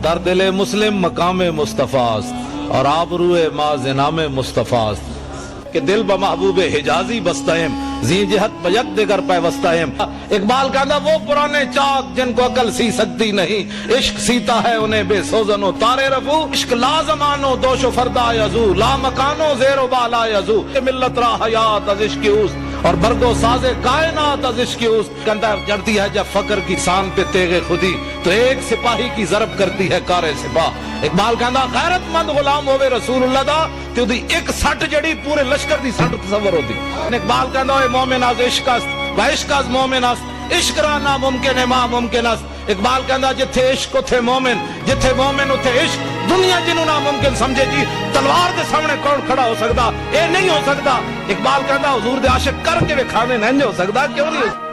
در دل مسلم مقام مصطفیٰ است اور آبروئے ماز نام مصطفیٰ است کہ دل بمحبوب حجازی بستہم زی جہت بیک دیگر پیوستہم. اقبال کہتا وہ پرانے چاک جن کو عقل سی سکتی نہیں، عشق سیتا ہے انہیں بے سوزن و تارے رفو. عشق لا زمانو دوش و فردا یزو، لا مکانو زیر و بالا یزو. ملت را حیات از عشق اوست اور برگو ساز کائنات از عشق اوست. کہتا جڑتی ہے جب فقر کی سان پہ تیغ خودی تو ایک سپاہی کی ضرب کرتی ہے کار سپاہ. اقبال کہتا غیرت مند غلام ہوئے رسول اللہ دا تو دی ایک سٹ جڑی پورے لشکر دی سٹ تصور ہوتی. اقبال کہتا ہے مومن از عشق است و عشق از مومن است، عشق را ناممکن ہے ما ممکن است. اقبال کہتا جتھے عشق اتھے مومن، جتھے مومن اتھے عشق. دنیا جنہوں ناممکن سمجھے جی تلوار دے سامنے کون کھڑا ہو سکتا؟ اے نہیں ہو سکتا. اقبال کہتا حضور دے عاشق کر کے بھی کھانے نہیں ہو سکتا. کیوں نہیں ہو سکتا؟